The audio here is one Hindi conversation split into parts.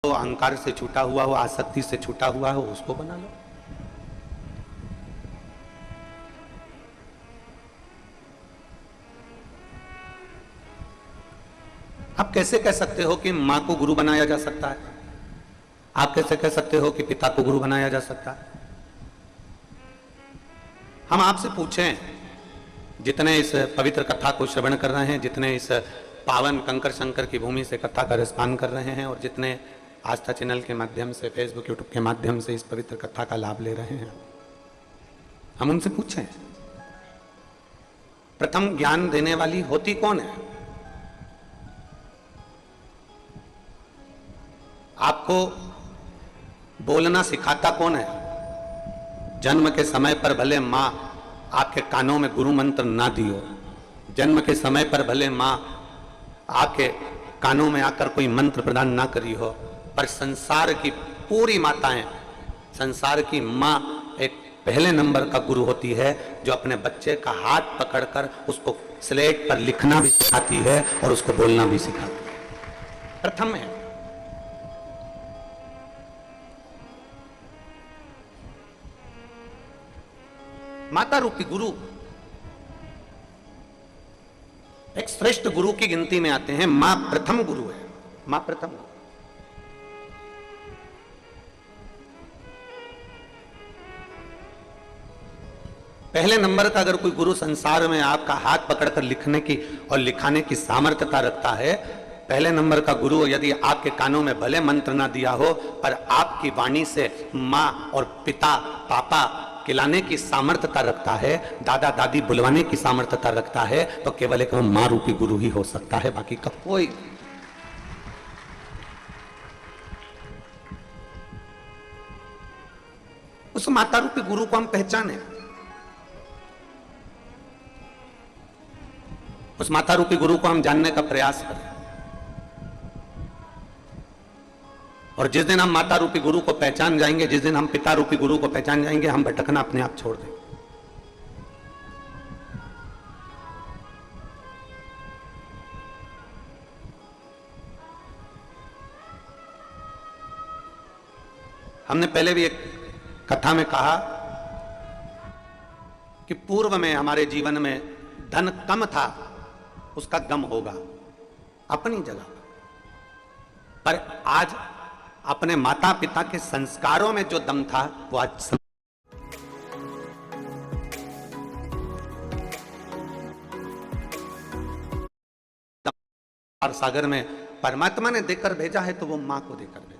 तो अहंकार से छूटा हुआ हो, आसक्ति से छूटा हुआ हो, उसको बना लो। आप कैसे कह सकते हो कि मां को गुरु बनाया जा सकता है? आप कैसे कह सकते हो कि पिता को गुरु बनाया जा सकता है? हम आपसे पूछें, जितने इस पवित्र कथा को श्रवण कर रहे हैं, जितने इस पावन कंकर शंकर की भूमि से कथा का रसपान कर रहे हैं, और जितने आस्था चैनल के माध्यम से, फेसबुक यूट्यूब के माध्यम से इस पवित्र कथा का लाभ ले रहे हैं, हम उनसे पूछें, प्रथम ज्ञान देने वाली होती कौन है? आपको बोलना सिखाता कौन है? जन्म के समय पर भले मां आपके कानों में गुरु मंत्र ना दियो, जन्म के समय पर भले मां आपके कानों में आकर कोई मंत्र प्रदान ना करी हो, पर संसार की पूरी माताएं, संसार की मां एक पहले नंबर का गुरु होती है, जो अपने बच्चे का हाथ पकड़कर उसको स्लेट पर लिखना भी सिखाती है और उसको बोलना भी सिखाती है। प्रथम है। माता रूपी गुरु एक श्रेष्ठ गुरु की गिनती में आते हैं। मां प्रथम गुरु है, मां प्रथम। पहले नंबर का अगर कोई गुरु संसार में आपका हाथ पकड़कर लिखने की और लिखाने की सामर्थ्यता रखता है, पहले नंबर का गुरु यदि आपके कानों में भले मंत्र ना दिया हो, पर आपकी वाणी से मां और पिता, पापा खिलाने की सामर्थ्यता रखता है, दादा दादी बुलवाने की सामर्थ्यता रखता है, तो केवल एक मां रूपी गुरु ही हो सकता है, बाकी का कोई। उस माता रूपी गुरु को हम पहचाने, उस माता रूपी गुरु को हम जानने का प्रयास करें। और जिस दिन हम माता रूपी गुरु को पहचान जाएंगे, जिस दिन हम पिता रूपी गुरु को पहचान जाएंगे, हम भटकना अपने आप छोड़ देंगे। हमने पहले भी एक कथा में कहा कि पूर्व में हमारे जीवन में धन कम था, उसका गम होगा अपनी जगह, पर आज अपने माता पिता के संस्कारों में जो दम था वो आज सागर में परमात्मा ने देकर भेजा है, तो वो मां को देकर भेजा।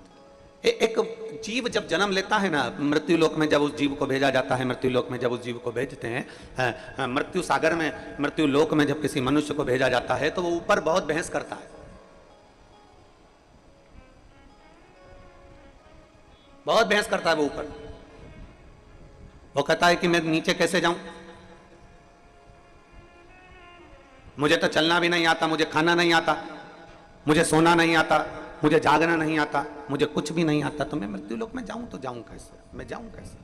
एक जीव जब जन्म लेता है ना, मृत्यु लोक में जब उस जीव को भेजा जाता है, मृत्यु लोक में जब उस जीव को भेजते हैं, मृत्यु सागर में, मृत्यु लोक में जब किसी मनुष्य को भेजा जाता है, तो वो ऊपर बहुत बहस करता है, बहुत बहस करता है वो ऊपर। वो कहता है कि मैं नीचे कैसे जाऊं, मुझे तो चलना भी नहीं आता, मुझे खाना नहीं आता, मुझे सोना नहीं आता, मुझे जागना नहीं आता, मुझे कुछ भी नहीं आता, तो मैं मृत्यु लोक में जाऊं तो जाऊं कैसे, मैं जाऊं कैसे?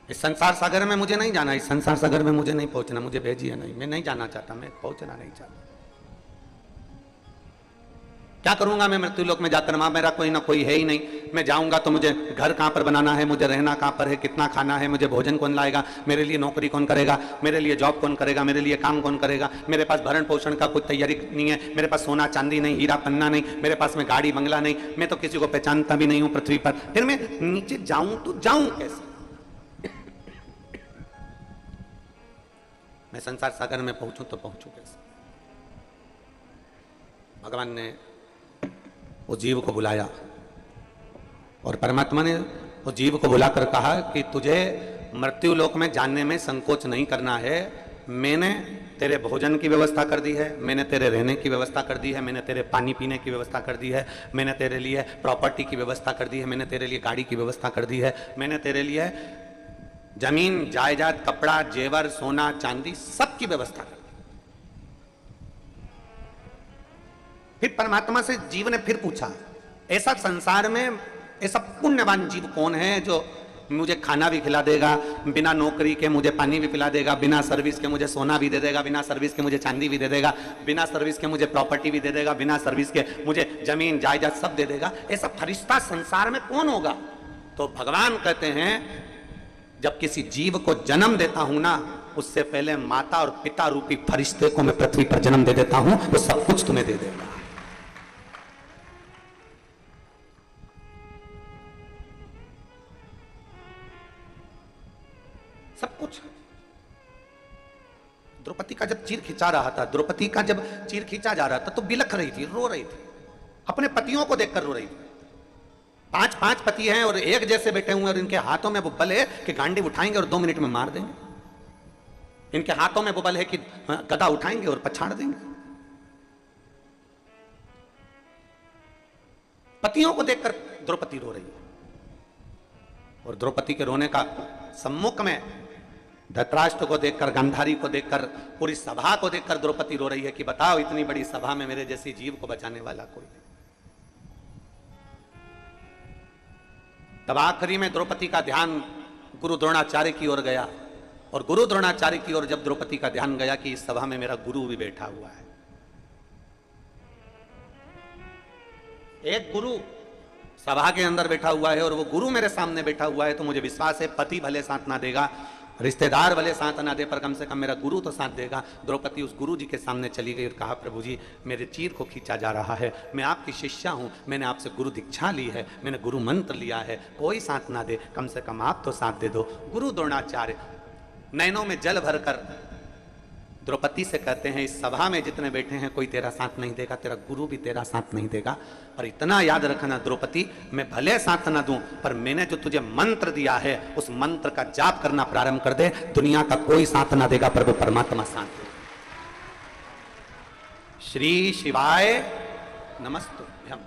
इस संसार सागर में मुझे नहीं जाना, इस संसार सागर में मुझे नहीं पहुंचना, मुझे भेजिए नहीं, मैं नहीं जाना चाहता, मैं पहुंचना नहीं चाहता। क्या करूंगा मैं मृत्यु लोक में जाकर? मां मेरा कोई ना कोई है ही नहीं, मैं जाऊंगा तो मुझे घर कहां पर बनाना है, मुझे रहना कहां पर है, कितना खाना है, मुझे भोजन कौन लाएगा, मेरे लिए नौकरी कौन करेगा, मेरे लिए जॉब कौन करेगा, मेरे लिए काम कौन करेगा, मेरे पास भरण पोषण का कोई तैयारी नहीं है, मेरे पास सोना चांदी नहीं, हीरा पन्ना नहीं, मेरे पास में गाड़ी बंगला नहीं, मैं तो किसी को पहचानता भी नहीं हूं पृथ्वी पर, फिर मैं नीचे जाऊं तो जाऊं कैसे? मैं संसार सागर में पहुंचूं तो पहुंचूं कैसे? भगवान ने उस जीव को बुलाया और परमात्मा ने उस जीव को बुलाकर कहा कि तुझे मृत्यु लोक में जानने में संकोच नहीं करना है, मैंने तेरे भोजन की व्यवस्था कर दी है, मैंने तेरे रहने की व्यवस्था कर दी है, मैंने तेरे पानी पीने की व्यवस्था कर दी है, मैंने तेरे लिए प्रॉपर्टी की व्यवस्था कर दी है, मैंने तेरे लिए गाड़ी की व्यवस्था कर दी है, मैंने तेरे लिए जमीन जायदाद कपड़ा जेवर सोना चांदी सब की व्यवस्था कर दी। फिर परमात्मा से जीव ने फिर पूछा, ऐसा संसार में ऐसा पुण्यवान जीव कौन है जो मुझे खाना भी खिला देगा, बिना नौकरी के मुझे पानी भी पिला देगा, बिना सर्विस के मुझे सोना भी दे देगा, बिना सर्विस के मुझे चांदी भी दे देगा, बिना सर्विस के मुझे प्रॉपर्टी भी दे देगा, बिना सर्विस के मुझे जमीन जायदाद सब दे देगा। ऐसा फरिश्ता संसार में कौन होगा? तो भगवान कहते हैं जब किसी जीव को जन्म देता हूं ना, उससे पहले माता और पिता रूपी फरिश्ते को मैं पृथ्वी पर जन्म दे देता हूं, वो सब कुछ तुम्हें दे देगा। सब कुछ। द्रौपदी का जब चीर खिंचा रहा था, द्रौपदी का जब चीर खींचा जा रहा था तो बिलख रही थी, रो रही थी, अपने पतियों को देखकर रो रही थी। पांच पांच पति हैं और एक जैसे बैठे हुए, और इनके हाथों में वो बल है कि गांडी उठाएंगे और 2 मिनट में मार देंगे। इनके हाथों में वो बल है कि गदा उठाएंगे और पछाड़ देंगे। पतियों को देखकर द्रौपदी रो रही है, और द्रौपदी के रोने का सम्मुख में धृतराष्ट्र को देखकर, गांधारी को देखकर, पूरी सभा को देखकर द्रौपदी रो रही है कि बताओ इतनी बड़ी सभा में मेरे जैसी जीव को बचाने वाला कोई नहीं। तब आखिरी में द्रौपदी का ध्यान गुरु द्रोणाचार्य की ओर गया, और गुरु द्रोणाचार्य की ओर जब द्रौपदी का ध्यान गया कि इस सभा में मेरा गुरु भी बैठा हुआ है। एक गुरु सभा के अंदर बैठा हुआ है और वो गुरु मेरे सामने बैठा हुआ है, तो मुझे विश्वास है पति भले साथ ना देगा, रिश्तेदार भले साथ ना दे, पर कम से कम मेरा गुरु तो साथ देगा। द्रौपदी उस गुरु जी के सामने चली गई और कहा, प्रभु जी मेरे चीर को खींचा जा रहा है, मैं आपकी शिष्या हूँ, मैंने आपसे गुरु दीक्षा ली है, मैंने गुरु मंत्र लिया है, कोई साथ ना दे, कम से कम आप तो साथ दे दो। गुरु द्रोणाचार्य नैनों में जल भरकर द्रौपदी से कहते हैं, इस सभा में जितने बैठे हैं कोई तेरा साथ नहीं देगा, तेरा गुरु भी तेरा साथ नहीं देगा, और इतना याद रखना द्रौपदी, मैं भले साथ ना दूं, पर मैंने जो तुझे मंत्र दिया है उस मंत्र का जाप करना प्रारंभ कर दे, दुनिया का कोई साथ ना देगा, पर वो परमात्मा साथ देगा। श्री शिवाय नमस्तुभ्यम।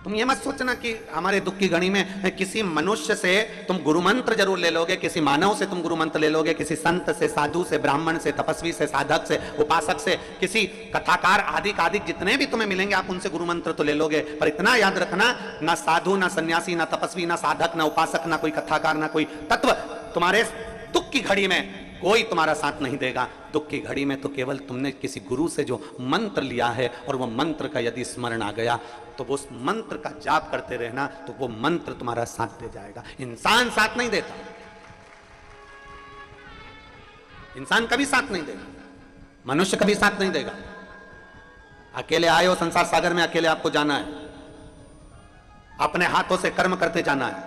तुम ये मत सोचना कि हमारे दुख की घड़ी में किसी मनुष्य से तुम गुरु मंत्र जरूर ले लोगे, किसी मानव से तुम गुरु मंत्र ले लोगे, किसी संत से, साधु से, ब्राह्मण से, तपस्वी से, साधक से, उपासक से, किसी कथाकार आदि जितने भी तुम्हें मिलेंगे आप उनसे गुरु मंत्र तो ले लोगे, पर इतना याद रखना, ना साधु, ना सन्यासी, ना तपस्वी, ना साधक, ना उपासक, ना कोई कथाकार, ना कोई तत्व तुम्हारे दुख की घड़ी में कोई तुम्हारा साथ नहीं देगा। दुख की घड़ी में तो केवल तुमने किसी गुरु से जो मंत्र लिया है और वो मंत्र का यदि स्मरण आ गया तो वो उस मंत्र का जाप करते रहना, तो वो मंत्र तुम्हारा साथ दे जाएगा। इंसान साथ नहीं देता, इंसान कभी साथ नहीं देगा, मनुष्य कभी साथ नहीं देगा। अकेले आए हो संसार सागर में, अकेले आपको जाना है, अपने हाथों से कर्म करते जाना है,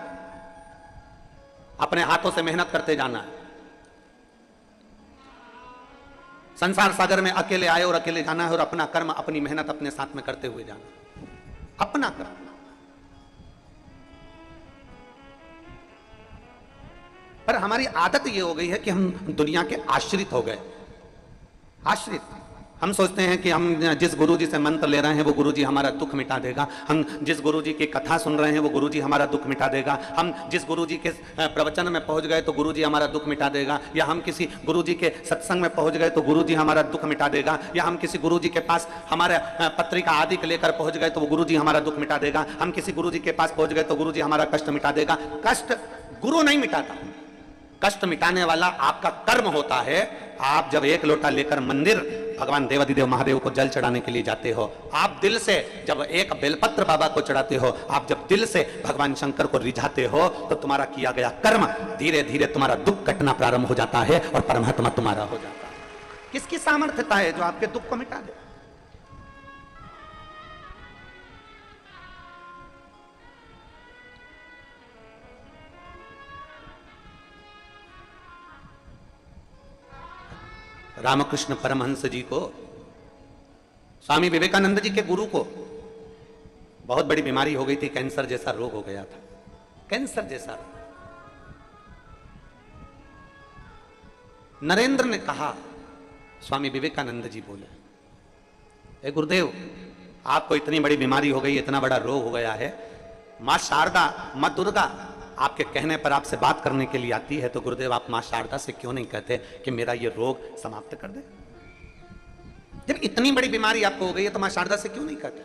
अपने हाथों से मेहनत करते जाना है। संसार सागर में अकेले आए और अकेले जाना है, और अपना कर्म, अपनी मेहनत अपने साथ में करते हुए जाना है, अपना कर्म। पर हमारी आदत ये हो गई है कि हम दुनिया के आश्रित हो गए, आश्रित। हम सोचते हैं कि हम जिस गुरुजी से मंत्र ले रहे हैं वो गुरुजी हमारा दुख मिटा देगा, हम जिस गुरुजी की कथा सुन रहे हैं वो गुरुजी हमारा दुख मिटा देगा, हम जिस गुरुजी के प्रवचन में पहुंच गए तो गुरुजी हमारा दुख मिटा देगा, या हम किसी गुरुजी के सत्संग में पहुंच गए तो गुरुजी हमारा दुख मिटा देगा, या हम किसी गुरुजी के पास हमारे पत्रिका आदि लेकर पहुंच गए तो वो गुरुजी हमारा दुख मिटा देगा, हम किसी गुरुजी के पास पहुंच गए तो गुरुजी हमारा कष्ट मिटा देगा। कष्ट गुरु नहीं मिटाता, कष्ट मिटाने वाला आपका कर्म होता है। आप जब एक लोटा लेकर मंदिर भगवान देवाधिदेव महादेव को जल चढ़ाने के लिए जाते हो, आप दिल से जब एक बेलपत्र बाबा को चढ़ाते हो, आप जब दिल से भगवान शंकर को रिझाते हो, तो तुम्हारा किया गया कर्म धीरे धीरे तुम्हारा दुख कटना प्रारंभ हो जाता है और परमात्मा तुम्हारा हो जाता है। किसकी सामर्थ्यता है जो आपके दुख को मिटा दे? रामकृष्ण परमहंस जी को, स्वामी विवेकानंद जी के गुरु को बहुत बड़ी बीमारी हो गई थी, कैंसर जैसा रोग हो गया था, कैंसर जैसा। नरेंद्र ने कहा, स्वामी विवेकानंद जी बोले, ए गुरुदेव आपको इतनी बड़ी बीमारी हो गई, इतना बड़ा रोग हो गया है, मां शारदा, मां दुर्गा आपके कहने पर आपसे बात करने के लिए आती है, तो गुरुदेव आप मां शारदा से क्यों नहीं कहते कि मेरा ये रोग समाप्त कर दे? जब इतनी बड़ी बीमारी आपको हो गई है तो मां शारदा से क्यों नहीं कहते?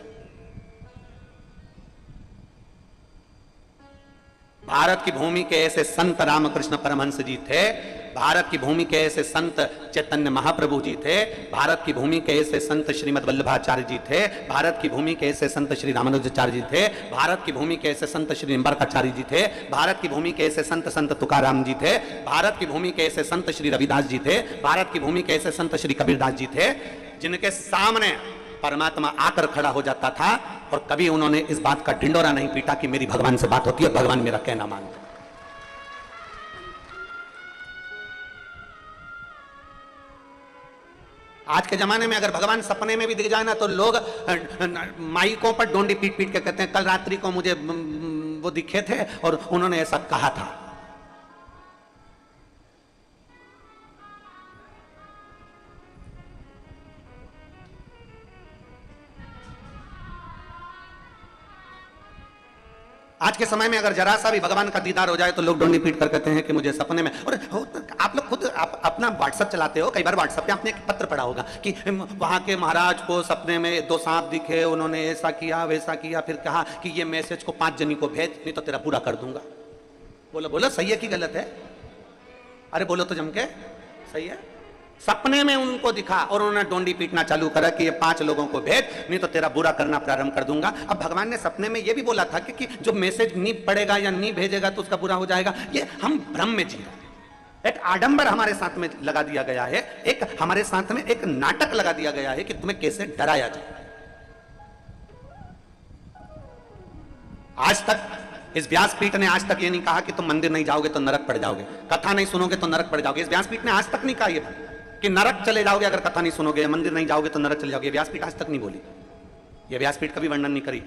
भारत की भूमि के ऐसे संत रामकृष्ण परमहंस जी थे, भारत की भूमि के ऐसे संत चैतन्य महाप्रभु जी थे, भारत की भूमि के ऐसे संत श्रीमद वल्लभाचार्य जी थे, भारत की भूमि के ऐसे संत श्री रामानुजाचार्य जी थे, भारत की भूमि के ऐसे संत श्री निम्बरकाचार्य जी थे, भारत की भूमि के ऐसे संत संत तुकाराम जी थे, भारत की भूमि के ऐसे संत श्री रविदास जी थे, भारत की भूमि के ऐसे संत श्री कबीरदास जी थे, जिनके सामने परमात्मा आकर खड़ा हो जाता था और कभी उन्होंने इस बात का ढिंडोरा नहीं पीटा कि मेरी भगवान से बात होती है, भगवान मेरा कहना मानते। आज के जमाने में अगर भगवान सपने में भी दिख जाए ना तो लोग माइकों पर डोंडी पीट पीट के कहते हैं कल रात्रि को मुझे वो दिखे थे और उन्होंने ऐसा कहा था। आज के समय में अगर जरा सा भी भगवान का दीदार हो जाए तो लोग डोंडी पीट कर कहते हैं कि मुझे सपने में। और आप लोग खुद अपना व्हाट्सएप चलाते हो, कई बार व्हाट्सएप पे आपने एक पत्र पढ़ा होगा कि वहां के महाराज को सपने में 2 सांप दिखे, उन्होंने ऐसा किया वैसा किया, फिर कहा कि ये मैसेज को 5 जनी को भेज नहीं तो तेरा पूरा कर दूंगा। बोलो बोलो सही है कि गलत है? अरे बोलो तो जम के, सही है। सपने में उनको दिखा और उन्होंने डोंडी पीटना चालू करा कि ये 5 लोगों को भेज नहीं तो तेरा बुरा करना प्रारंभ कर दूंगा। अब भगवान ने सपने में ये भी बोला था कि जो मैसेज नहीं पड़ेगा या नहीं भेजेगा तो उसका बुरा हो जाएगा। ये हम भ्रम में जी रहे हैं। एक आडंबर हमारे साथ में लगा दिया गया है, एक हमारे साथ में एक नाटक लगा दिया गया है कि तुम्हें कैसे डराया जाए। आज तक इस व्यासपीठ ने आज तक ये नहीं कहा कि तुम मंदिर नहीं जाओगे तो नरक पड़ जाओगे, कथा नहीं सुनोगे तो नरक पड़ जाओगे। इस व्यासपीठ ने आज तक नहीं कहा ये कि नरक चले जाओगे अगर कथा नहीं सुनोगे, मंदिर नहीं जाओगे तो नरक चले जाओगे। व्यासपीठ आज तक नहीं बोली, ये व्यासपीठ कभी वर्णन नहीं करी।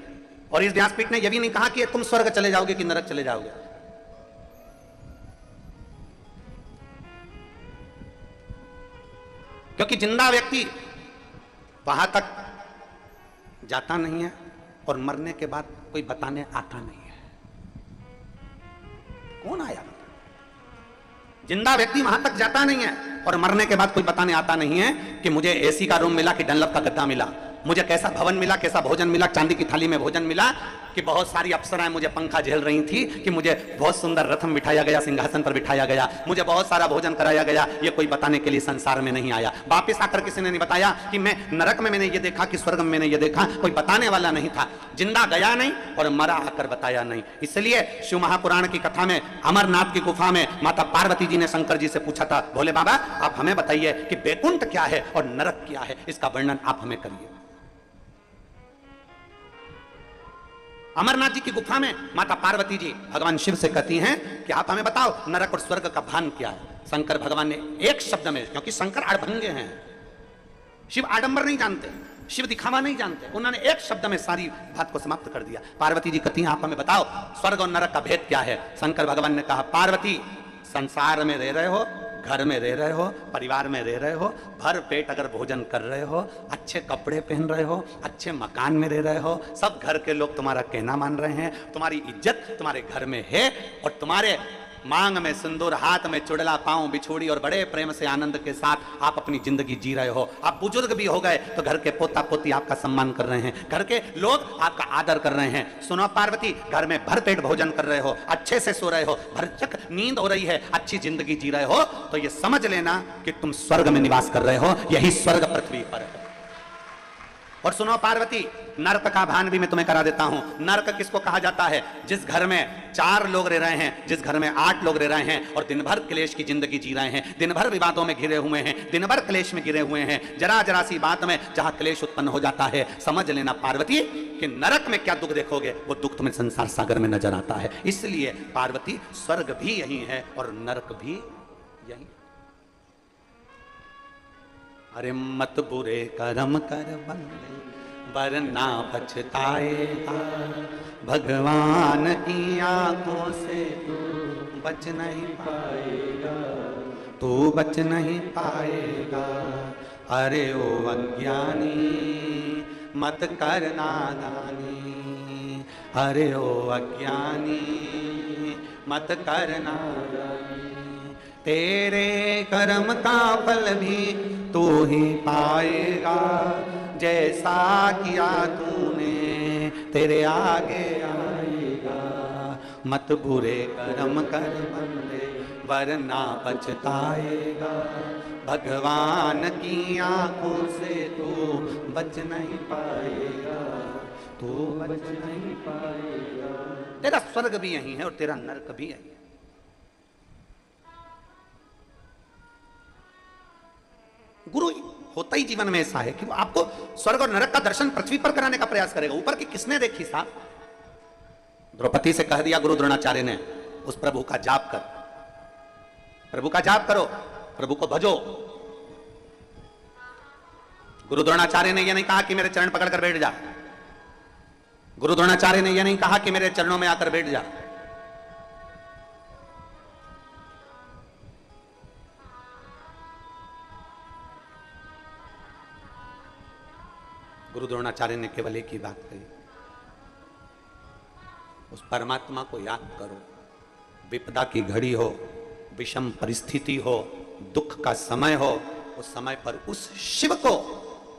और इस व्यासपीठ ने यह भी नहीं कहा कि तुम स्वर्ग चले जाओगे कि नरक चले जाओगे। क्योंकि जिंदा व्यक्ति वहां तक जाता नहीं है और मरने के बाद कोई बताने आता नहीं है। कौन आया? जिंदा व्यक्ति वहां तक जाता नहीं है और मरने के बाद कोई बताने आता नहीं है कि मुझे एसी का रूम मिला कि डनलप का गद्दा मिला, मुझे कैसा भवन मिला, कैसा भोजन मिला, चांदी की थाली में भोजन मिला, कि बहुत सारी अप्सराएं मुझे पंखा झेल रही थी, कि मुझे बहुत सुंदर रथ में बिठाया गया, सिंहासन पर बिठाया गया, मुझे बहुत सारा भोजन कराया गया। ये कोई बताने के लिए संसार में नहीं आया। वापिस आकर किसी ने नहीं बताया कि मैं नरक में मैंने ये देखा कि स्वर्ग में मैंने ये देखा, कोई बताने वाला नहीं था। जिंदा गया नहीं और मरा आकर बताया नहीं। इसलिए शिव महापुराण की कथा में अमरनाथ की गुफा में माता पार्वती जी ने शंकर जी से पूछा था, भोले बाबा आप हमें बताइए कि बैकुंठ क्या है और नरक क्या है, इसका वर्णन आप हमें करिए। अमरनाथ जी की गुफा में माता पार्वती जी भगवान शिव से कहती हैं कि आप हमें बताओ नरक और स्वर्ग का भान क्या है। शंकर भगवान ने एक शब्द में, क्योंकि शंकर आड़भंगे हैं, शिव आडंबर नहीं जानते, शिव दिखावा नहीं जानते, उन्होंने एक शब्द में सारी बात को समाप्त कर दिया। पार्वती जी कहती हैं आप हमें बताओ स्वर्ग और नरक का भेद क्या है। शंकर भगवान ने कहा पार्वती संसार में रह रहे हो, घर में रह रहे हो, परिवार में रह रहे हो, भर पेट अगर भोजन कर रहे हो, अच्छे कपड़े पहन रहे हो, अच्छे मकान में रह रहे हो, सब घर के लोग तुम्हारा कहना मान रहे हैं, तुम्हारी इज्जत तुम्हारे घर में है और तुम्हारे मांग में सिंदूर, हाथ में चुड़ला, पांव बिछोड़ी और बड़े प्रेम से आनंद के साथ आप अपनी जिंदगी जी रहे हो। आप बुजुर्ग भी हो गए तो घर के पोता पोती आपका सम्मान कर रहे हैं, घर के लोग आपका आदर कर रहे हैं। सुनो पार्वती, घर में भरपेट भोजन कर रहे हो, अच्छे से सो रहे हो, भरचक नींद हो रही है, अच्छी जिंदगी जी रहे हो, तो ये समझ लेना कि तुम स्वर्ग में निवास कर रहे हो। यही स्वर्ग पृथ्वी पर है। और सुनो पार्वती, नरक का भान भी मैं तुम्हें करा देता हूं। नरक किसको कहा जाता है? जिस घर में 4 लोग रह रहे हैं, जिस घर में 8 लोग रह रहे हैं और दिन भर क्लेश की जिंदगी जी रहे हैं, दिन भर विवादों में घिरे हुए हैं, दिन भर क्लेश में घिरे हुए हैं, जरा जरा सी बात में जहां क्लेश उत्पन्न हो जाता है, समझ लेना पार्वती कि नरक में क्या दुख देखोगे वो दुख तुम्हें संसार सागर में नजर आता है। इसलिए पार्वती स्वर्ग भी यही है और नरक भी यही। अरे मत बुरे कर्म कर बंदे वरना पछताएगा, भगवान की आंखों से तू बच नहीं पाएगा, तू बच नहीं पाएगा। अरे ओ अज्ञानी मत कर नादानी, अरे ओ अज्ञानी मत कर नादानी, तेरे कर्म का फल भी तू ही पाएगा, जैसा किया तूने तेरे आगे आएगा। मत बुरे कर्म कर बंदे वरना पछताएगा। भगवान की आंखों से तू बच नहीं पाएगा, तू बच नहीं पाएगा। तेरा स्वर्ग भी यही है और तेरा नरक भी यही है। गुरु होता ही जीवन में ऐसा है कि वो आपको स्वर्ग और नरक का दर्शन पृथ्वी पर कराने का प्रयास करेगा। ऊपर की किसने देखी साहब? द्रौपदी से कह दिया गुरु द्रोणाचार्य ने, उस प्रभु का जाप कर, प्रभु का जाप करो, प्रभु को भजो। गुरु द्रोणाचार्य ने यह नहीं कहा कि मेरे चरण पकड़कर बैठ जा, गुरु द्रोणाचार्य ने यह नहीं कहा कि मेरे चरणों में आकर बैठ जा। गुरु द्रोणाचार्य ने केवल एक ही बात कही, उस परमात्मा को याद करो। विपदा की घड़ी हो, विषम परिस्थिति हो, दुख का समय हो, उस समय पर उस शिव को,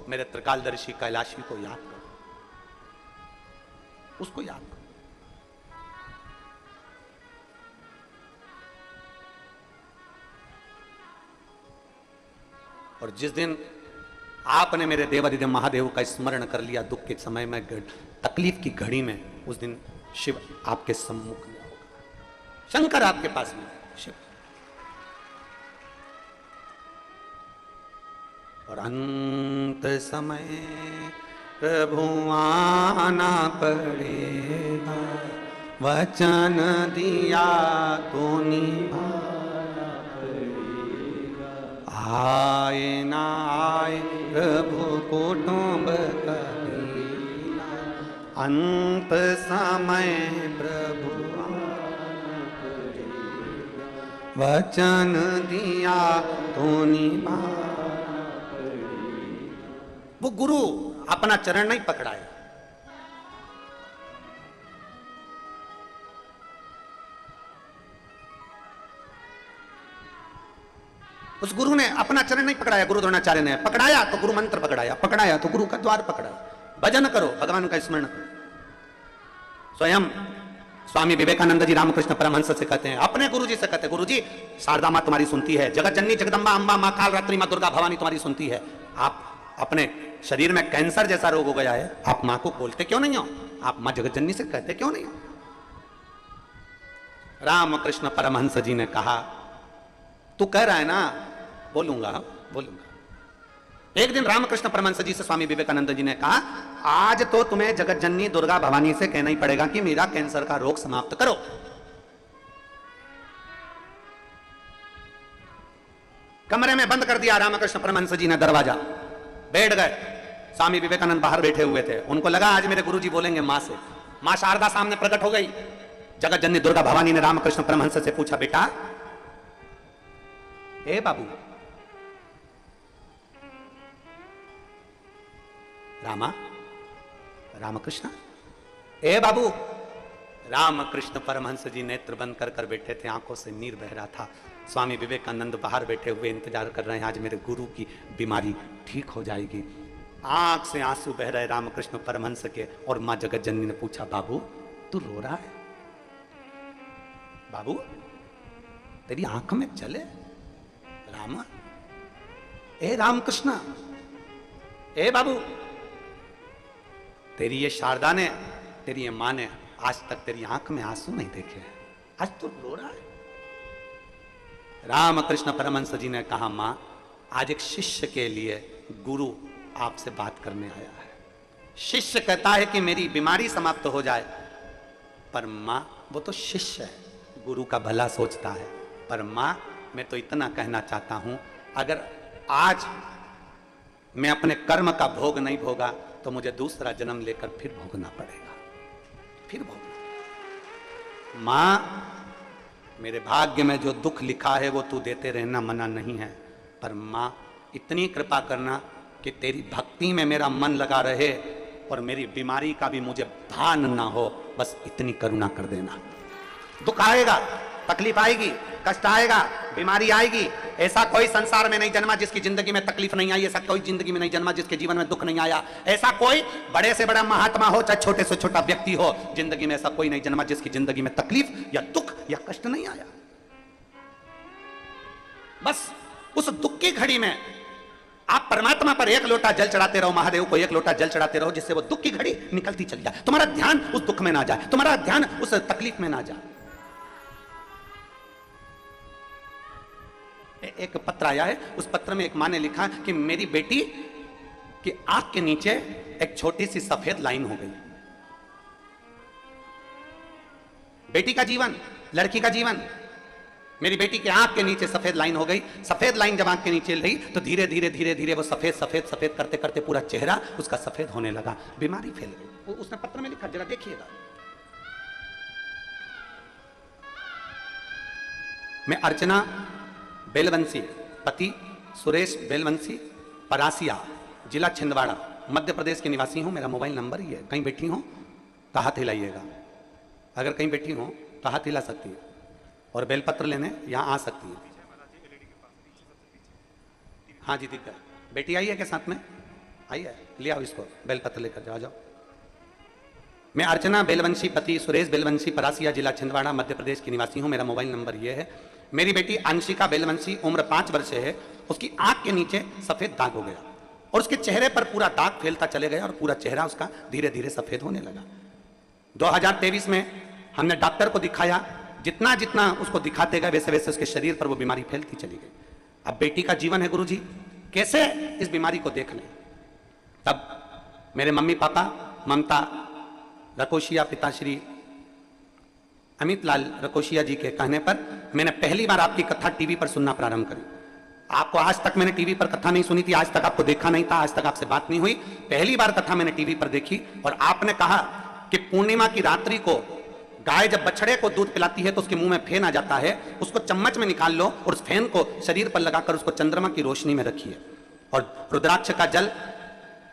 मेरे त्रिकालदर्शी कैलाशी को याद करो, उसको याद करो। और जिस दिन आपने मेरे देवाधिदेव महादेव का स्मरण कर लिया दुख के समय में, तकलीफ की घड़ी में, उस दिन शिव आपके सम्मुख में होगा, शंकर आपके पास में, शिव। और अंत समय प्रभु आना पड़ेगा, वचन दिया तो निभाना पड़ेगा। आए ना आए प्रभु कुटुंब कबीला, अंत समय प्रभु आना पड़ेगा, वचन दिया तो निभाना। वो गुरु अपना चरण नहीं पकड़ाया, उस गुरु ने अपना चरण नहीं पकड़ाया, गुरु द्रोणाचार्य ने पकड़ाया तो गुरु मंत्र पकड़ाया, पकड़ाया तो गुरु का द्वार पकड़ाया। भजन करो, भगवान का स्मरण करो। स्वयं स्वामी विवेकानंद जी रामकृष्ण परमहंस से कहते हैं, अपने गुरु जी से कहते हैं, गुरु जी शारदा मां तुम्हारी सुनती है, जगत जननी जगदम्बा अम्बा मां काल रात्रि मां दुर्गा भवानी तुम्हारी सुनती है। आप अपने शरीर में कैंसर जैसा रोग हो गया है, आप मां को बोलते क्यों नहीं हो? आप मां जगत जननी से कहते क्यों नहीं हो? रामकृष्ण परमहंस जी ने कहा, तू कह रहा है ना, बोलूंगा बोलूंगा। एक दिन रामकृष्ण परमहंस जी से स्वामी विवेकानंद जी ने कहा, आज तो तुम्हें जगत जननी दुर्गा भवानी से कहना ही पड़ेगा कि मेरा कैंसर का रोग समाप्त करो। कमरे में बंद कर दिया रामकृष्ण परमहंस जी ने दरवाजा, बैठ गए। स्वामी विवेकानंद बाहर बैठे हुए थे, उनको लगा आज मेरे गुरुजी बोलेंगे मां से। मां शारदा सामने प्रकट हो गई। जगत जननी दुर्गा भवानी ने रामकृष्ण परमहंस से पूछा, बेटा ए बाबू, रामा रामकृष्ण, ए बाबू। रामकृष्ण परमहंस जी नेत्र बंद कर कर बैठे थे, आंखों से नीर बह रहा था। स्वामी विवेकानंद बाहर बैठे हुए इंतजार कर रहे हैं, आज मेरे गुरु की बीमारी ठीक हो जाएगी। आंख से आंसू बह रहे रामकृष्ण परमहंस के। और मां जगत जननी ने पूछा, बाबू तू रो रहा है? बाबू तेरी आंख में जले? रामा, ए रामकृष्ण, ए बाबू, तेरी ये शारदा ने, तेरी ये मां ने आज तक तेरी आंख में आंसू नहीं देखे, आज तू रो रहा है। रामकृष्ण परमहंस जी ने कहा, मां आज एक शिष्य के लिए गुरु आपसे बात करने आया है। शिष्य कहता है कि मेरी बीमारी समाप्त हो जाए, पर मां वो तो शिष्य है, गुरु का भला सोचता है। पर मां मैं तो इतना कहना चाहता हूं, अगर आज मैं अपने कर्म का भोग नहीं भोगा तो मुझे दूसरा जन्म लेकर फिर भोगना पड़ेगा, फिर भोगना। मां मेरे भाग्य में जो दुख लिखा है वो तू देते रहना मना नहीं है, पर मां इतनी कृपा करना कि तेरी भक्ति में मेरा मन लगा रहे और मेरी बीमारी का भी मुझे भान ना हो, बस इतनी करुणा कर देना। दुख आएगा, तकलीफ आएगी, कष्ट आएगा, बीमारी आएगी। ऐसा कोई संसार में नहीं जन्मा जिसकी जिंदगी में तकलीफ नहीं आई, ऐसा कोई जिंदगी में नहीं जन्मा जिसके जीवन में दुख नहीं आया। ऐसा कोई बड़े से बड़ा महात्मा हो चाहे छोटे से छोटा व्यक्ति हो, जिंदगी में ऐसा कोई नहीं जन्मा जिसकी जिंदगी में तकलीफ या दुख या कष्ट नहीं आया। बस उस दुख की घड़ी में आप परमात्मा पर एक लोटा जल चढ़ाते रहो, महादेव को एक लोटा जल चढ़ाते रहो, जिससे वो दुख की घड़ी निकलती चली जाए। तुम्हारा ध्यान उस दुख में ना जाए, तुम्हारा ध्यान उस तकलीफ में ना जाए। एक पत्र आया है, उस पत्र में एक मां ने लिखा कि मेरी बेटी की आंख के नीचे एक छोटी सी सफेद लाइन हो गई। बेटी का जीवन, लड़की का जीवन, मेरी बेटी के आंख के नीचे सफेद लाइन हो गई। सफेद लाइन जब आंख के नीचे रही तो धीरे धीरे धीरे धीरे वो सफेद सफेद सफेद करते करते पूरा चेहरा उसका सफेद होने लगा, बीमारी फैल गई। उसने पत्र में लिखा, जरा देखिएगा। मैं अर्चना बेलवंशी, पति सुरेश बेलवंशी, परासिया, जिला छिंदवाड़ा, मध्य प्रदेश के निवासी हूं। मेरा मोबाइल नंबर ही है। कहीं बैठी हो तो हाथ हिलाइएगा, अगर कहीं बैठी हो तो हाथ हिला सकती है और बेलपत्र लेने यहां आ सकती है। हाँ जी, ठीक है। बेटी आई है क्या साथ में? आई है, ले आओ इसको, बेलपत्र लेकर जाओ। जाओ। मैं अर्चना बेलवंशी, पति सुरेश बेलवंशी, परासिया, जिला छिंदवाड़ा, मध्य प्रदेश की निवासी हूं। मेरा मोबाइल नंबर यह है। मेरी बेटी अंशिका बेलवंशी, उम्र 5 वर्ष है। उसकी आंख के नीचे सफेद दाग हो गया और उसके चेहरे पर पूरा दाग फैलता चले गया और पूरा चेहरा उसका धीरे धीरे सफेद होने लगा। 2023 में हमने डॉक्टर को दिखाया। जितना जितना उसको दिखाते गए वैसे वैसे उसके शरीर पर वो बीमारी फैलती चली गई। अब बेटी का जीवन है गुरुजी, कैसे इस बीमारी को देख लें? तब मेरे मम्मी पापा, ममता रकोशिया, पिताश्री अमित लाल रकोशिया जी के कहने पर मैंने पहली बार आपकी कथा टीवी पर सुनना प्रारंभ करी। आपको आज तक मैंने टीवी पर कथा नहीं सुनी थी, आज तक आपको देखा नहीं था, आज तक आपसे बात नहीं हुई। पहली बार कथा मैंने टीवी पर देखी और आपने कहा कि पूर्णिमा की रात्रि को गाय जब बछड़े को दूध पिलाती है तो उसके मुंह में फेन आ जाता है, उसको चम्मच में निकाल लो और उस फेन को शरीर पर लगाकर उसको चंद्रमा की रोशनी में रखिए और रुद्राक्ष का जल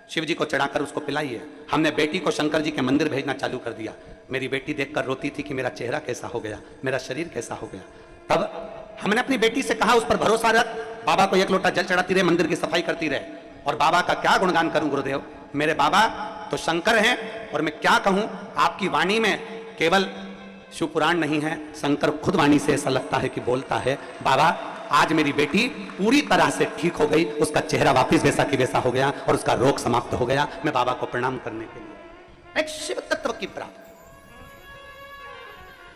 शिव जी को चढ़ाकर उसको पिलाइए। हमने बेटी को शंकर जी के मंदिर भेजना चालू कर दिया। मेरी बेटी देखकर रोती थी कि मेरा चेहरा कैसा हो गया, मेरा शरीर कैसा हो गया। तब हमने अपनी बेटी से कहा, उस पर भरोसा रख, बाबा को एक लोटा जल चढ़ाती रहे, मंदिर की सफाई करती रहे। और बाबा का क्या गुणगान करूं गुरुदेव, मेरे बाबा तो शंकर हैं और मैं क्या कहूं, आपकी वाणी में केवल शिव पुराण नहीं है, शंकर खुद वाणी से ऐसा लगता है कि बोलता है। बाबा आज मेरी बेटी पूरी तरह से ठीक हो गई, उसका चेहरा वापस वैसा की वैसा हो गया और उसका रोग समाप्त हो गया। मैं बाबा को प्रणाम करने के लिए एक शिव तत्व की प्राप्ति,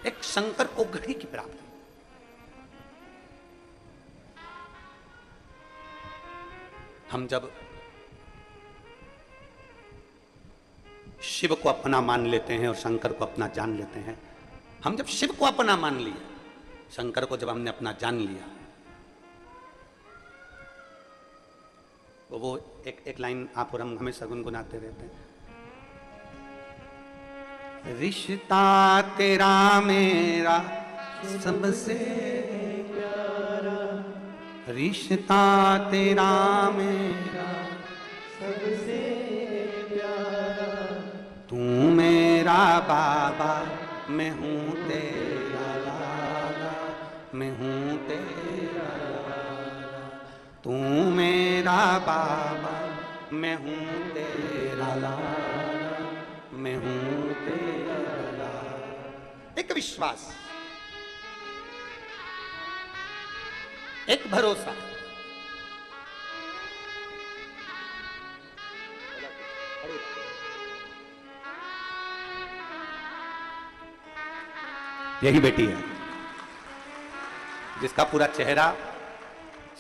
एक शंकर को घड़ी की प्राप्ति। हम जब शिव को अपना मान लेते हैं और शंकर को अपना जान लेते हैं, हम जब शिव को अपना मान लिए, शंकर को जब हमने अपना जान लिया, वो एक लाइन आप और हम हमेशा गुनगुनाते रहते हैं, रिश्ता तेरा मेरा सबसे प्यारा, रिश्ता तेरा मेरा सबसे प्यारा, तू मेरा बाबा मैं हूँ तेरा लाला, मैं हूँ तेरा लाला, तू मेरा बाबा मैं हूँ तेरा लाला, मैं हूँ तेरा लाला। एक विश्वास, एक भरोसा, यही बेटी है जिसका पूरा चेहरा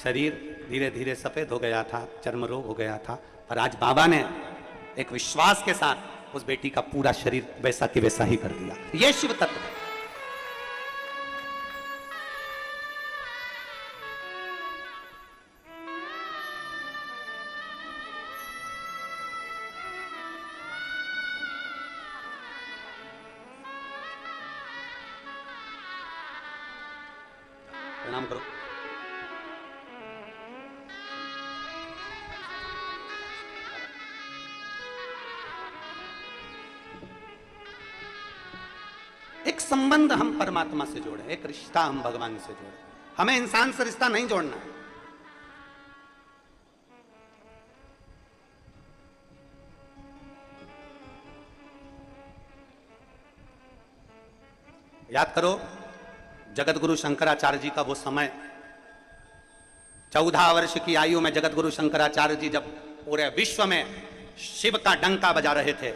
शरीर धीरे धीरे सफेद हो गया था, चर्म रोग हो गया था, पर आज बाबा ने एक विश्वास के साथ उस बेटी का पूरा शरीर वैसा कि वैसा ही कर दिया। यह शिव तत्व है। प्रणाम करो। एक संबंध हम परमात्मा से जोड़े, एक रिश्ता हम भगवान से जोड़े। हमें इंसान से रिश्ता नहीं जोड़ना है। याद करो जगत गुरु शंकराचार्य जी का वो समय, 14 वर्ष की आयु में जगत गुरु शंकराचार्य जी जब पूरे विश्व में शिव का डंका बजा रहे थे,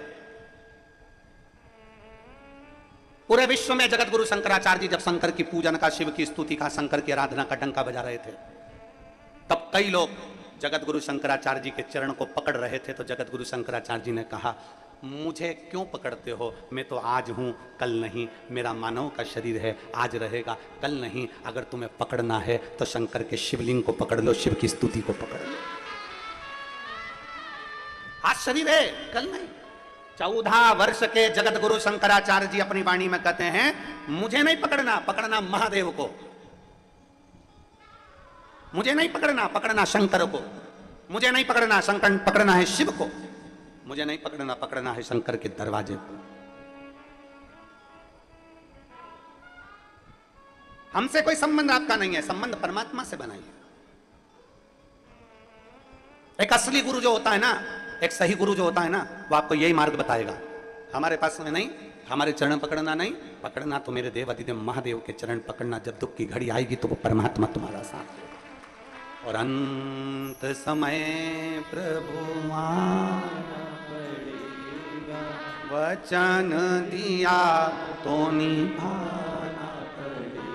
पूरे विश्व में जगत गुरु शंकराचार्य जी जब शंकर की पूजन का, शिव की स्तुति का, शंकर की आराधना का डंका बजा रहे थे, तब कई लोग जगत गुरु शंकराचार्य जी के चरण को पकड़ रहे थे। तो जगत गुरु शंकराचार्य जी ने कहा, मुझे क्यों पकड़ते हो, मैं तो आज हूं कल नहीं, मेरा मानव का शरीर है, आज रहेगा कल नहीं। अगर तुम्हें पकड़ना है तो शंकर के शिवलिंग को पकड़ लो, शिव की स्तुति को पकड़ लो। आज शरीर है, कल नहीं। 14 वर्ष के जगत गुरु शंकराचार्य जी अपनी वाणी में कहते हैं, मुझे नहीं पकड़ना, पकड़ना महादेव को, मुझे नहीं पकड़ना, पकड़ना शंकर को, मुझे नहीं पकड़ना, शंकर पकड़ना है शिव को, मुझे नहीं पकड़ना, पकड़ना है शंकर के दरवाजे को। हमसे कोई संबंध आपका नहीं है, संबंध परमात्मा से बनाइए। एक असली गुरु जो होता है ना, एक सही गुरु जो होता है ना, वो आपको यही मार्ग बताएगा। हमारे पास में नहीं, हमारे चरण पकड़ना नहीं, पकड़ना तो मेरे देव अधिदेव महादेव के चरण पकड़ना। जब दुख की घड़ी आएगी तो वो परमात्मा तुम्हारा साथ देगा। और अंत समय प्रभु वचन दिया तो निभाना पड़ेगा,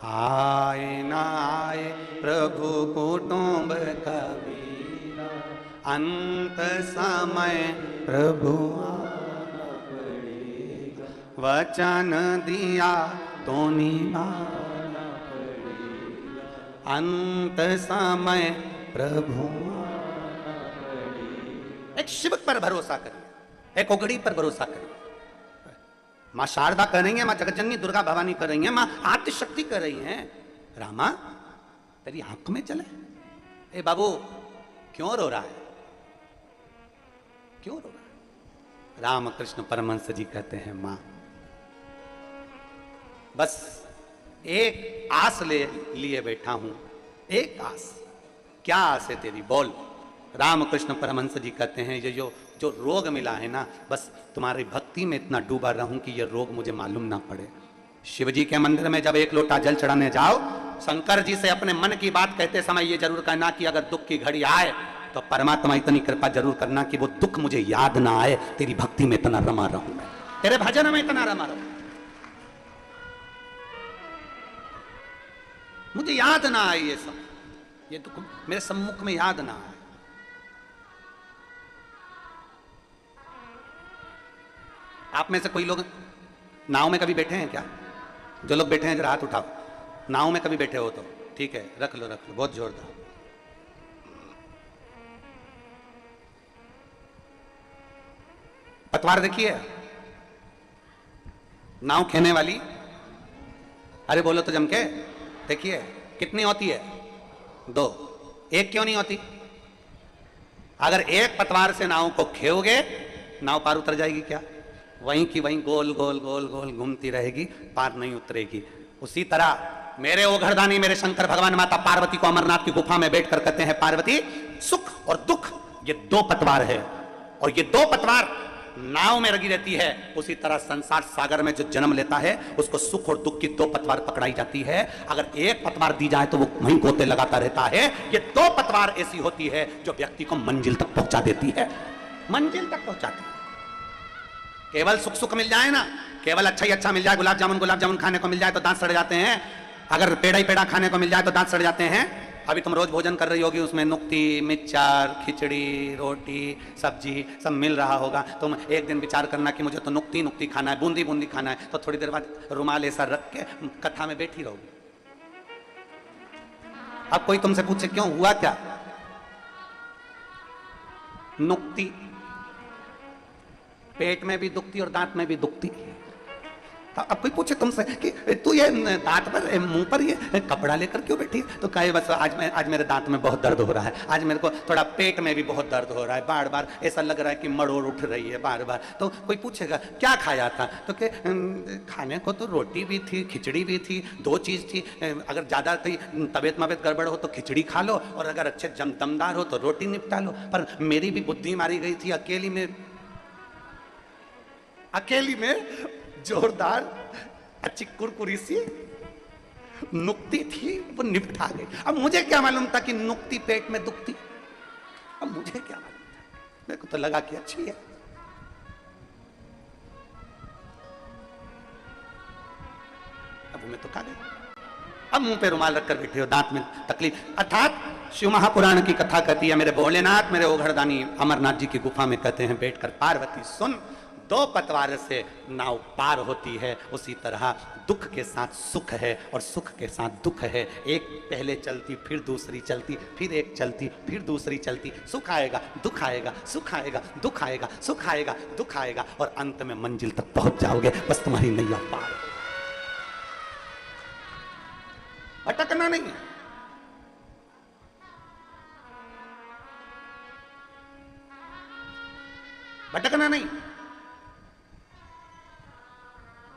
आए ना आए प्रभु कुटुंब कबीरा, अंत समय प्रभु आना पड़ेगा, वचन दिया तो निभाना पड़ेगा, अंत समय प्रभु आना पड़ेगा। एक शिव पर भरोसा करिए, एक ओगड़ी पर भरोसा करिए। मां शारदा कर रही है, मां जगतजननी दुर्गा भवानी कर रही है, मां आदिशक्ति कर रही है। रामा तेरी आंख में चले, ए बाबू क्यों रो रहा है, क्यों रो रहा है? रामकृष्ण परमहंस जी कहते हैं, मां बस एक आस लिए बैठा हूं, एक आस। क्या आस है तेरी, बोल। रामकृष्ण परमहंस जी कहते हैं, ये जो रोग मिला है ना, बस तुम्हारी भक्ति में इतना डूबा रहूं कि ये रोग मुझे मालूम ना पड़े। शिव जी के मंदिर में जब एक लोटा जल चढ़ाने जाओ, शंकर जी से अपने मन की बात कहते समय ये जरूर कहना कि अगर दुख की घड़ी आए तो परमात्मा इतनी कृपा जरूर करना कि वो दुख मुझे याद ना आए, तेरी भक्ति में इतना रमा रहूं, मैं तेरे भजन में इतना रमा रहूं, मुझे याद ना आए ये सब, ये दुख मेरे सम्मुख में याद ना आए। आप में से कोई लोग नाव में कभी बैठे हैं क्या? जो लोग बैठे हैं जरा हाथ उठाओ। नाव में कभी बैठे हो तो ठीक है, रख लो रख लो, बहुत जोरदार। पतवार देखिए, नाव खेने वाली, अरे बोलो तो जम के, देखिए कितनी होती है? 2। एक क्यों नहीं होती? अगर एक पतवार से नाव को खेओगे, नाव पार उतर जाएगी क्या? वहीं की वहीं गोल गोल गोल गोल घूमती रहेगी, पार नहीं उतरेगी। उसी तरह मेरे ओघरदानी मेरे शंकर भगवान माता पार्वती को अमरनाथ की गुफा में बैठकर कहते हैं, पार्वती सुख और दुख ये 2 पतवार है, और ये 2 पतवार नाव में लगी रहती है। उसी तरह संसार सागर में जो जन्म लेता है उसको सुख और दुख की 2 पतवार पकड़ाई जाती है। अगर एक पतवार दी जाए तो वो वहीं गोते लगाता रहता है। ये 2 पतवार ऐसी होती है जो व्यक्ति को मंजिल तक पहुंचा देती है, मंजिल तक पहुंचाती है। केवल सुख सुख मिल जाए ना, केवल अच्छा ही अच्छा मिल जाए, गुलाब जामुन खाने को मिल जाए तो दांत सड़ जाते हैं, अगर पेड़ा ही पेड़ा खाने को मिल जाए तो दांत सड़ जाते हैं। अभी तुम रोज भोजन कर रही होगी, उसमें नुक्ती, मिक्सचर, खिचड़ी, रोटी, सब्जी सब मिल रहा होगा। तुम एक दिन विचार करना कि मुझे तो नुक्ती नुक्ती खाना है, बूंदी बूंदी खाना है, तो थोड़ी देर बाद रुमाल ऐसा रख के कथा में बैठी रहोगी। अब कोई तुमसे पूछे क्यों हुआ क्या? नुक्ती पेट में भी दुखती और दांत में भी दुखती। अब कोई पूछे तुमसे कि तू ये दांत पर मुंह पर ये कपड़ा लेकर क्यों बैठी है, तो कहे बस आज मेरे दांत में बहुत दर्द हो रहा है, आज मेरे को थोड़ा पेट में भी बहुत दर्द हो रहा है, बार बार ऐसा लग रहा है कि मड़ोड़ उठ रही है बार बार। तो कोई पूछेगा क्या खाया था, तो कि खाने को तो रोटी भी थी, खिचड़ी भी थी, दो चीज़ थी, अगर ज़्यादा कहीं तबीयत मबीयत गड़बड़ हो तो खिचड़ी खा लो, और अगर अच्छे दमदार हो तो रोटी निपटा लो। पर मेरी भी बुद्धि मारी गई थी, अकेली में जोरदार अच्छी कुरकुरी सी नुक्ती थी, वो निपटा गई। अब मुझे क्या मालूम था कि नुक्ती पेट में दुखती, अब मुझे क्या मालूम था, मेरे को तो लगा कि अच्छी है। अब मैं तो खा गई। अब मुंह पे रुमाल रखकर बैठे हो, दांत में तकलीफ। अर्थात शिव महापुराण की कथा कहती है, मेरे भोलेनाथ, मेरे ओघड़दानी अमरनाथ जी की गुफा में कहते हैं बैठकर, पार्वती सुन, दो पतवार से नाव पार होती है, उसी तरह दुख के साथ सुख है और सुख के साथ दुख है। एक पहले चलती, फिर दूसरी चलती, फिर एक चलती, फिर दूसरी चलती। सुख आएगा, दुख आएगा, सुख आएगा, दुख आएगा, सुख आएगा, दुख आएगा, और अंत में मंजिल तक पहुंच जाओगे। बस तुम्हारी नैया पार, भटकना नहीं है। भटकना नहीं।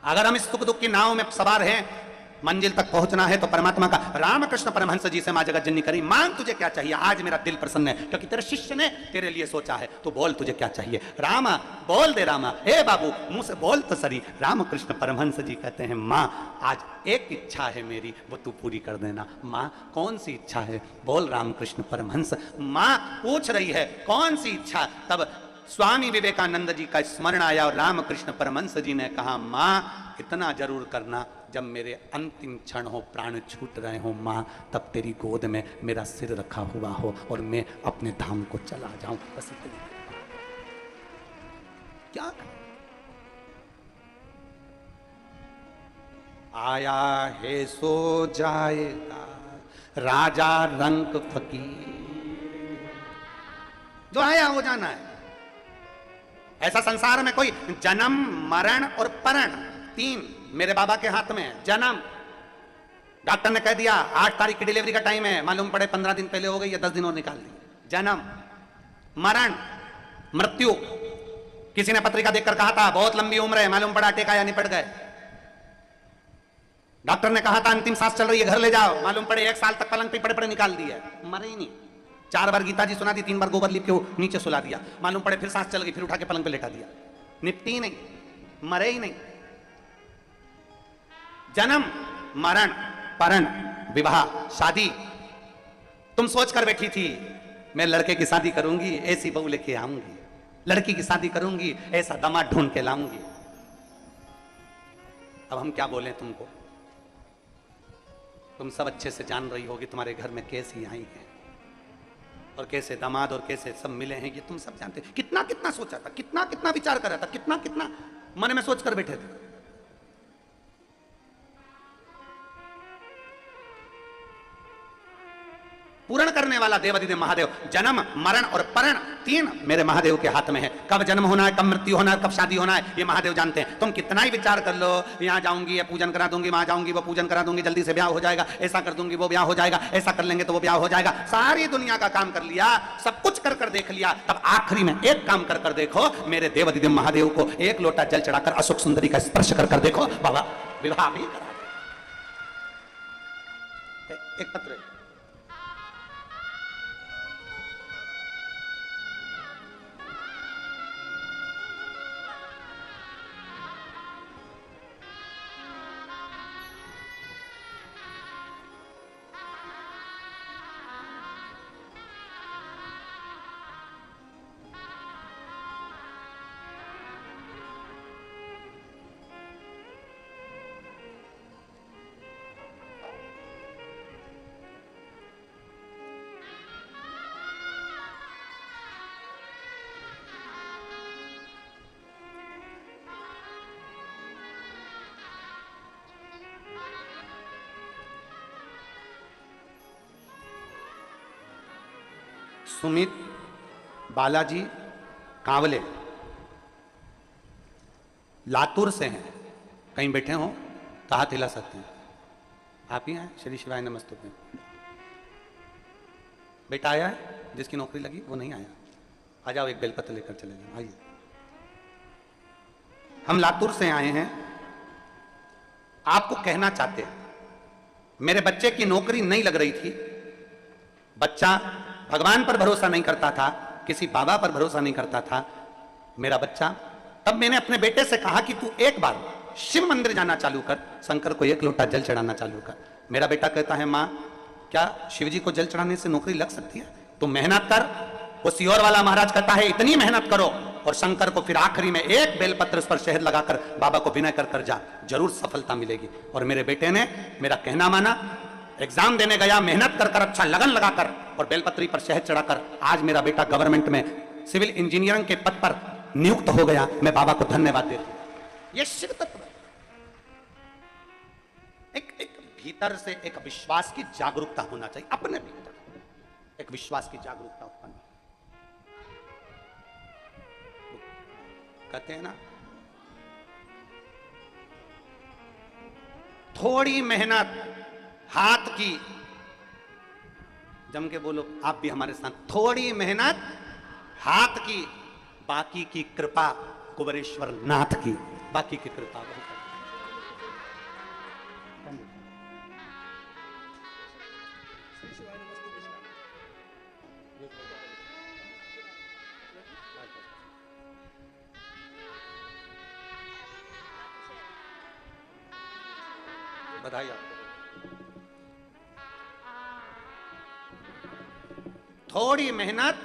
अगर हम इस सुख दुख की नाव में सवार हैं, मंजिल तक पहुंचना है तो परमात्मा का, रामकृष्ण परमहंस जी से मां जगत जननी करी, मांग तुझे क्या चाहिए, आज मेरा दिल प्रसन्न है क्योंकि तेरे शिष्य ने तेरे लिए सोचा है, तो बोल तुझे क्या चाहिए। रामा बोल दे, रामा हे बाबू मुंह से बोल तो सरी। रामकृष्ण परमहंस जी कहते हैं, मां आज एक इच्छा है मेरी, वो तू पूरी कर देना। मां कौन सी इच्छा है, बोल रामकृष्ण परमहंस। मां पूछ रही है कौन सी इच्छा, तब स्वामी विवेकानंद जी का स्मरण आया और रामकृष्ण परमहंस जी ने कहा, मां इतना जरूर करना, जब मेरे अंतिम क्षण हो, प्राण छूट रहे हो मां, तब तेरी गोद में मेरा सिर रखा हुआ हो और मैं अपने धाम को चला जाऊं। बस इतनी क्या आया है सो जाएगा राजा रंक फकीर, जो आया वो जाना है। ऐसा संसार में कोई जन्म मरण और परण, तीन मेरे बाबा के हाथ में है। जन्म, डॉक्टर ने कह दिया 8 तारीख की डिलीवरी का टाइम है, मालूम पड़े 15 दिन पहले हो गई या 10 दिन और निकाल दी। जन्म, मरण, मृत्यु। किसी ने पत्रिका देखकर कहा था बहुत लंबी उम्र है, मालूम पड़ा टेका या निपट गए। डॉक्टर ने कहा था अंतिम सांस चल रही है, घर ले जाओ, मालूम पड़े 1 साल तक पलंग पे पड़े पड़े निकाल दिया, मरे ही नहीं। 4 बार गीता जी सुना दी, 3 बार गोबर लिप के नीचे सुला दिया, मालूम पड़े फिर सांस चल गई, फिर उठा के पलंग पे लेटा दिया, निपटी नहीं, मरे ही नहीं। जन्म मरण परण विवाह शादी। तुम सोच कर बैठी थी मैं लड़के की शादी करूंगी, ऐसी बहू लेके आऊंगी, लड़की की शादी करूंगी, ऐसा दामाद ढूंढ के लाऊंगी। अब हम क्या बोलें तुमको, तुम सब अच्छे से जान रही होगी तुम्हारे घर में कैसी आई है और कैसे दामाद और कैसे सब मिले हैं, ये तुम सब जानते। कितना कितना सोचा था, कितना कितना विचार कर रहा था, कितना कितना मन में सोच कर बैठे थे। पूर्ण करने वाला देवाधिदेव महादेव, जन्म मरण और परण तीन मेरे महादेव के हाथ में है। कब जन्म होना है, कब मृत्यु होना है, कब शादी होना है, ये महादेव जानते हैं। तुम कितना ही विचार कर लो, यहाँ जाऊंगी, ये पूजन करा दूंगी, वहां जाऊंगी, वो पूजन करा दूंगी, जल्दी से ब्याह हो जाएगा, ऐसा कर दूंगी वो ब्याह हो जाएगा, ऐसा कर लेंगे तो वो ब्याह हो जाएगा। सारी दुनिया का काम कर लिया, सब कुछ कर कर देख लिया, तब आखिरी में एक काम कर कर देखो, मेरे देवाधिदेव महादेव को एक लोटा जल चढ़ाकर अशोक सुंदरी का स्पर्श कर कर देखो, बाबा विवाह भी करा दे। एक पत्र सुमित बालाजी कांवले लातूर से हैं, कहीं बैठे हो तो हाथ हिला सकते हैं। आप ही हैं? श्री शिवाय नमस्तुभ्यं। बेटा आया है जिसकी नौकरी लगी? वो नहीं आया। आ जाओ, एक बेलपत्र लेकर चले जाओ। आइए। हम लातूर से आए हैं, आपको कहना चाहते हैं मेरे बच्चे की नौकरी नहीं लग रही थी। बच्चा भगवान पर भरोसा नहीं करता था, किसी बाबा पर भरोसा नहीं करता था मेरा बच्चा। तब मैंने अपने बेटे से कहा कि तू एक बार शिव मंदिर जाना चालू कर, शंकर को एक लोटा जल चढ़ाना चालू कर। मेरा बेटा कहता है माँ क्या शिव जी को जल चढ़ाने से नौकरी लग सकती है? तुम मेहनत कर। वो सियोर वाला महाराज कहता है इतनी मेहनत करो और शंकर को फिर आखिरी में एक बेलपत्र उस पर शहद लगाकर बाबा को विनय कर जा, जरूर सफलता मिलेगी। और मेरे बेटे ने मेरा कहना माना, एग्जाम देने गया, मेहनत कर अच्छा लगन लगाकर और बेलपत्री पर शहद चढ़ाकर आज मेरा बेटा गवर्नमेंट में सिविल इंजीनियरिंग के पद पर नियुक्त हो गया। मैं बाबा को धन्यवाद देता हूं। यह शिव तत्व एक भीतर से एक विश्वास की जागरूकता होना चाहिए, अपने भीतर एक विश्वास की जागरूकता उत्पन्न। कहते हैं ना थोड़ी मेहनत हाथ की, जम के बोलो आप भी हमारे साथ, थोड़ी मेहनत हाथ की, बाकी की कृपा कुबेरेश्वर नाथ की, बाकी की कृपा बधाई आपको। थोड़ी मेहनत,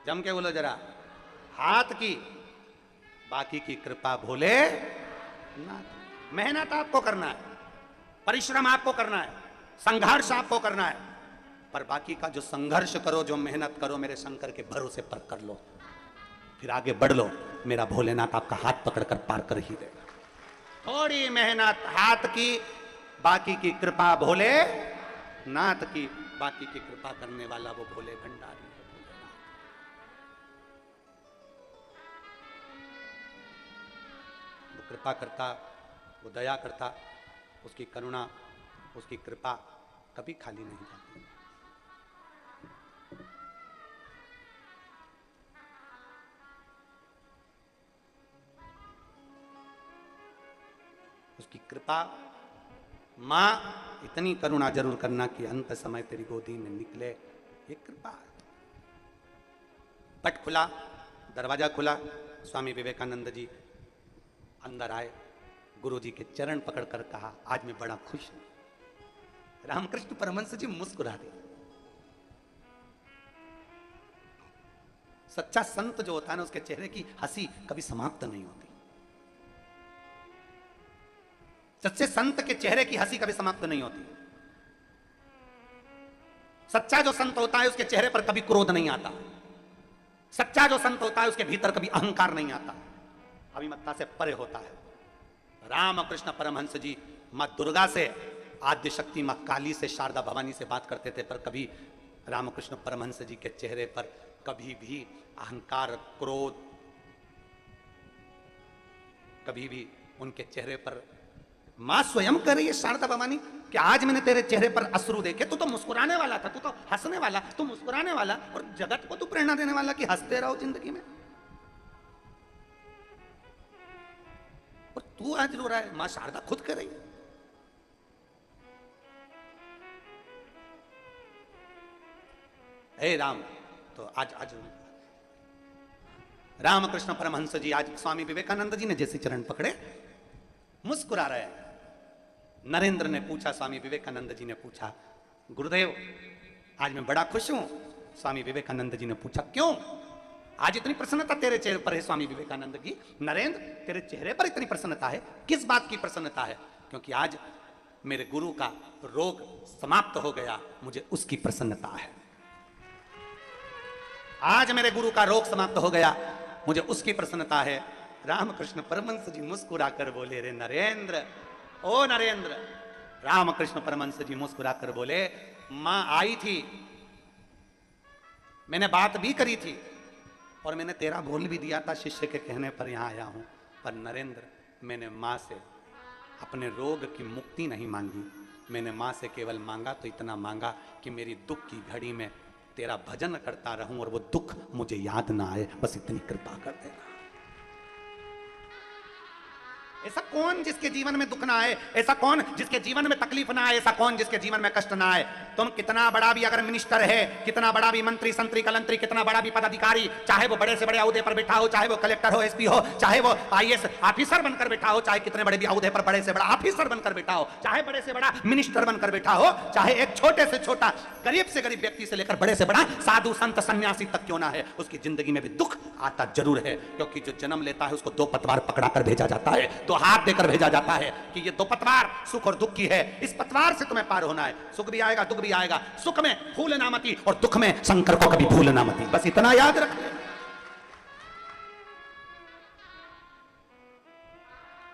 जम के बोलो जरा, हाथ की, बाकी की कृपा भोले नाथ। मेहनत आपको करना है, परिश्रम आपको करना है, संघर्ष आपको करना है, पर बाकी का जो संघर्ष करो, जो मेहनत करो, मेरे शंकर के भरोसे पर कर लो, फिर आगे बढ़ लो। मेरा भोलेनाथ आपका हाथ पकड़कर पार कर ही देगा। थोड़ी मेहनत हाथ की, बाकी की कृपा भोले नाथ की। बाकी की कृपा करने वाला वो भोले भंडारी है, भोलेनाथ। वो कृपा करता, वो दया करता, उसकी करुणा, उसकी कृपा कभी खाली नहीं जाती। उसकी कृपा, मां इतनी करुणा जरूर करना कि अंत समय तेरी गोदी में निकले, ये कृपा। पट खुला, दरवाजा खुला, स्वामी विवेकानंद जी अंदर आए, गुरु जी के चरण पकड़कर कहा आज मैं बड़ा खुश हूं। रामकृष्ण परमहंस जी मुस्कुरा दिए। सच्चा संत जो होता है ना, उसके चेहरे की हंसी कभी समाप्त नहीं होती। सच्चे संत के चेहरे की हंसी कभी समाप्त नहीं होती। सच्चा जो संत होता है उसके चेहरे पर कभी क्रोध नहीं आता। सच्चा जो संत होता है उसके भीतर कभी अहंकार नहीं आता, अभिमत्ता से परे होता है। रामकृष्ण परमहंस जी मां दुर्गा से, आद्य शक्ति मां काली से, शारदा भवानी से बात करते थे, पर कभी रामकृष्ण परमहंस जी के चेहरे पर कभी भी अहंकार, क्रोध, कभी भी उनके चेहरे पर, मां स्वयं कह रही है शारदा भवानी कि आज मैंने तेरे चेहरे पर अश्रु देखे, तू तो मुस्कुराने वाला था, तू तो हंसने वाला, तू मुस्कुराने वाला, और जगत को तू प्रेरणा देने वाला कि हंसते रहो जिंदगी में, और तू आज रो रहा है। मां शारदा खुद कह रही है। हे राम, तो आज रामकृष्ण परमहंस जी, आज स्वामी विवेकानंद जी ने जैसे चरण पकड़े मुस्कुरा रहे हैं। नरेंद्र ने पूछा, स्वामी विवेकानंद जी ने पूछा, गुरुदेव आज मैं बड़ा खुश हूं। स्वामी विवेकानंद जी ने पूछा क्यों? आज इतनी प्रसन्नता तेरे चेहरे पर है स्वामी विवेकानंद की। नरेंद्र, तेरे चेहरे पर इतनी प्रसन्नता है, किस बात की प्रसन्नता है? क्योंकि आज मेरे गुरु का रोग समाप्त हो गया, मुझे उसकी प्रसन्नता है। आज मेरे गुरु का रोग समाप्त हो गया, मुझे उसकी प्रसन्नता है। रामकृष्ण परमहंस जी मुस्कुरा कर बोले, रे नरेंद्र, ओ नरेंद्र। रामकृष्ण परमहंस जी मुस्कुरा कर बोले, मां आई थी, मैंने बात भी करी थी, और मैंने तेरा बोल भी दिया था, शिष्य के कहने पर यहां आया हूं। पर नरेंद्र, मैंने माँ से अपने रोग की मुक्ति नहीं मांगी, मैंने माँ से केवल मांगा तो इतना मांगा कि मेरी दुख की घड़ी में तेरा भजन करता रहूं और वो दुख मुझे याद ना आए, बस इतनी कृपा कर देना। ऐसा कौन जिसके जीवन में दुख ना आए, ऐसा कौन जिसके जीवन में तकलीफ ना आए, ऐसा कौन जिसके जीवन में कष्ट ना आए। तुम कितना बड़ा भी अगर मिनिस्टर है, कितना बड़ा भी मंत्री संतरी कलंतरी, कितना बड़ा भी पदाधिकारी, चाहे वो बड़े से बड़े औहदे पर बैठा हो, चाहे वो कलेक्टर हो, एसपी हो, चाहे वो आईएएस ऑफिसर बनकर बैठा हो, चाहे कितने बड़े भी औहदे पर बड़े से बड़ा ऑफिसर बनकर बैठा हो, चाहे बड़े से बड़ा मिनिस्टर बनकर बैठा हो, चाहे एक छोटे से छोटा गरीब से गरीब व्यक्ति से लेकर बड़े से बड़ा साधु संत सन्यासी तक क्यों ना है, उसकी जिंदगी में भी दुख आता जरूर है। क्योंकि जो जन्म लेता है उसको दो पतवार पकड़ा कर भेजा जाता है, दो हाथ देकर भेजा जाता है कि ये दो पतवार सुख और दुख की है, इस पतवार से तुम्हें पार होना है। सुख भी आएगा दुख भी आएगा, सुख में फूल ना मती और दुख में शंकर को कभी भूल ना मती, बस इतना याद रखिए।